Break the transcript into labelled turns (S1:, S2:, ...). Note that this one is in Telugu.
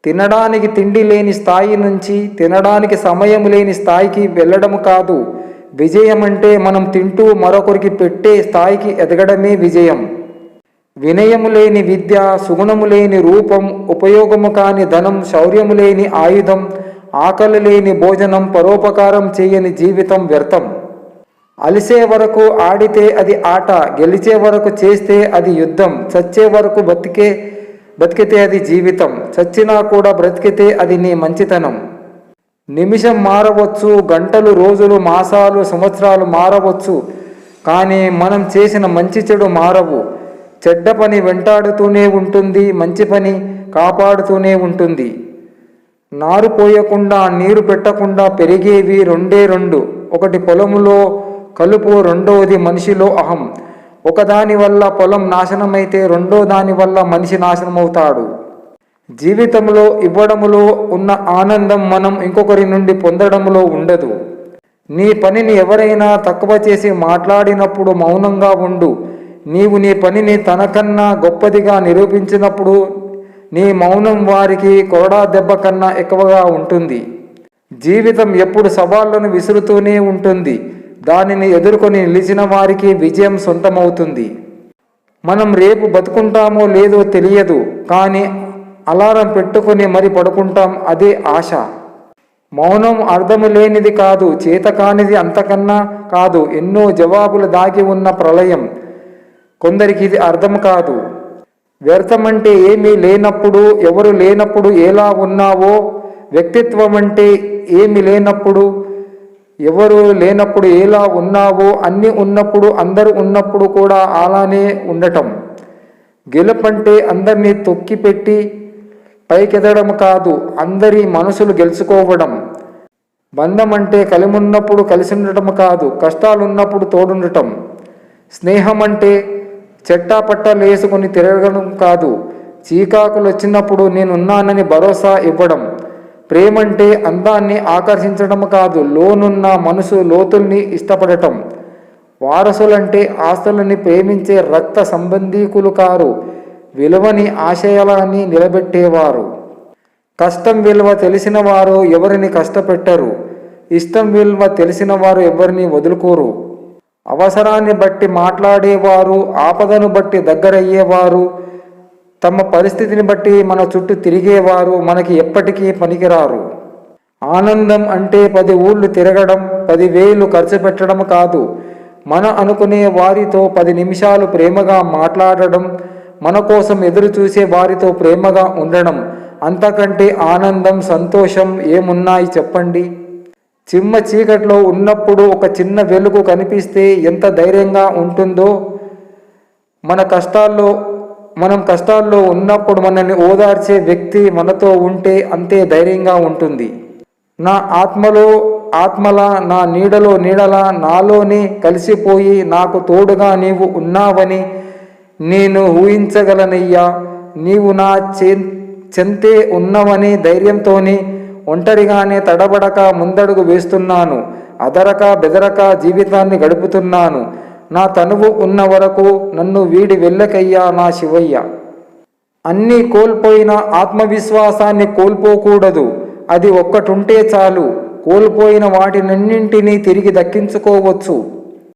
S1: తినడానికి తిండి లేని స్థాయి నుంచి తినడానికి సమయం లేని స్థాయికి వెళ్ళడం కాదు విజయం. అంటే మనం తింటూ మరొకరికి పెట్టే స్థాయికి ఎదగడమే విజయం. వినయము లేని విద్య, సుగుణము లేని రూపం, ఉపయోగము కాని ధనం, శౌర్యము లేని ఆయుధం, ఆకలి లేని భోజనం, పరోపకారం చేయని జీవితం వ్యర్థం. అలిసే వరకు ఆడితే అది ఆట, గెలిచే వరకు చేస్తే అది యుద్ధం, చచ్చే వరకు బతికితే అది జీవితం, చచ్చినా కూడా బ్రతికితే అది నీ మంచితనం. నిమిషం మారవచ్చు, గంటలు, రోజులు, మాసాలు, సంవత్సరాలు మారవచ్చు, కానీ మనం చేసిన మంచి చెడు మారవు. చెడ్డ పని వెంటాడుతూనే ఉంటుంది, మంచి పని కాపాడుతూనే ఉంటుంది. నారు పోయకుండా నీరు పెట్టకుండా పెరిగేవి రెండే రెండు. ఒకటి పొలములో కలుపు, రెండవది మనిషిలో అహం. ఒకదాని వల్ల పొలం నాశనమైతే రెండో దాని వల్ల మనిషి నాశనమవుతాడు. జీవితంలో ఇవ్వడములో ఉన్న ఆనందం మనం ఇంకొకరి నుండి పొందడంలో ఉండదు. నీ పనిని ఎవరైనా తక్కువ చేసి మాట్లాడినప్పుడు మౌనంగా ఉండు. నీవు నీ పనిని తనకన్నా గొప్పదిగా నిరూపించినప్పుడు నీ మౌనం వారికి కొరడా దెబ్బ కన్నా ఎక్కువగా ఉంటుంది. జీవితం ఎప్పుడు సవాళ్లను విసురుతూనే ఉంటుంది. దానిని ఎదుర్కొని నిలిచిన వారికి విజయం సొంతమవుతుంది. మనం రేపు బతుకుంటామో లేదో తెలియదు, కానీ అలారం పెట్టుకుని మరి పడుకుంటాం, అదే ఆశ. మౌనం అర్థము లేనిది కాదు, చేత కానిది అంతకన్నా కాదు. ఎన్నో జవాబులు దాగి ఉన్న ప్రళయం. కొందరికి ఇది అర్థం కాదు. వ్యర్థమంటే ఏమీ లేనప్పుడు, ఎవరు లేనప్పుడు ఎలా ఉన్నావో, వ్యక్తిత్వం అంటే ఏమీ లేనప్పుడు, ఎవరు లేనప్పుడు ఎలా ఉన్నావో, అన్నీ ఉన్నప్పుడు, అందరూ ఉన్నప్పుడు కూడా అలానే ఉండటం. గెలుపంటే అందరినీ తొక్కిపెట్టి పైకెదడం కాదు, అందరి మనసులు గెలుచుకోవడం. బంధం అంటే కలిమున్నప్పుడు కలిసి ఉండటం కాదు, కష్టాలున్నప్పుడు తోడుండటం. స్నేహం అంటే చెట్టాపట్టాలేసుకుని తిరగడం కాదు, చీకాకులు వచ్చినప్పుడు నేనున్నానని భరోసా ఇవ్వడం. ప్రేమంటే అందాన్ని ఆకర్షించడం కాదు, లోనున్న మనసు లోతుల్ని ఇష్టపడటం. వారసులంటే ఆస్తులని ప్రేమించే రక్త సంబంధీకులు కారు, విలువని ఆశయాలని నిలబెట్టేవారు. కష్టం విలువ తెలిసిన వారు ఎవరిని కష్టపెట్టరు, ఇష్టం విలువ తెలిసిన వారు ఎవరిని వదులుకోరు. అవసరాన్ని బట్టి మాట్లాడేవారు, ఆపదను బట్టి దగ్గరయ్యేవారు, తమ పరిస్థితిని బట్టి మన చుట్టూ తిరిగేవారు మనకి ఎప్పటికీ పనికిరారు. ఆనందం అంటే 10 ఊళ్ళు తిరగడం, 10,000 ఖర్చు పెట్టడం కాదు, మన అనుకునే వారితో 10 నిమిషాలు ప్రేమగా మాట్లాడడం, మన కోసం ఎదురు చూసే వారితో ప్రేమగా ఉండడం. అంతకంటే ఆనందం, సంతోషం ఏమున్నాయి చెప్పండి? చిమ్మ చీకట్లో ఉన్నప్పుడు ఒక చిన్న వెలుగు కనిపిస్తే ఎంత ధైర్యంగా ఉంటుందో, మనం కష్టాల్లో ఉన్నప్పుడు మనల్ని ఓదార్చే వ్యక్తి మనతో ఉంటే అంతే ధైర్యంగా ఉంటుంది. నా ఆత్మలా, నా నీడలా నాలోనే కలిసిపోయి నాకు తోడుగా నీవు ఉన్నావని నేను ఊహించగలనయ్యా. నీవు నా చెంతే ఉన్నవని ధైర్యంతోనే ఒంటరిగానే తడబడక ముందడుగు వేస్తున్నాను. అదరక బెదరక జీవితాన్ని గడుపుతున్నాను. నా తనువు ఉన్న వరకు నన్ను వీడి వెళ్ళకయ్యా నా శివయ్య. అన్నీ కోల్పోయిన ఆత్మవిశ్వాసాన్ని కోల్పోకూడదు. అది ఒక్కటుంటే చాలు. కోల్పోయిన వాటినన్నింటినీ తిరిగి దక్కించుకోవచ్చు.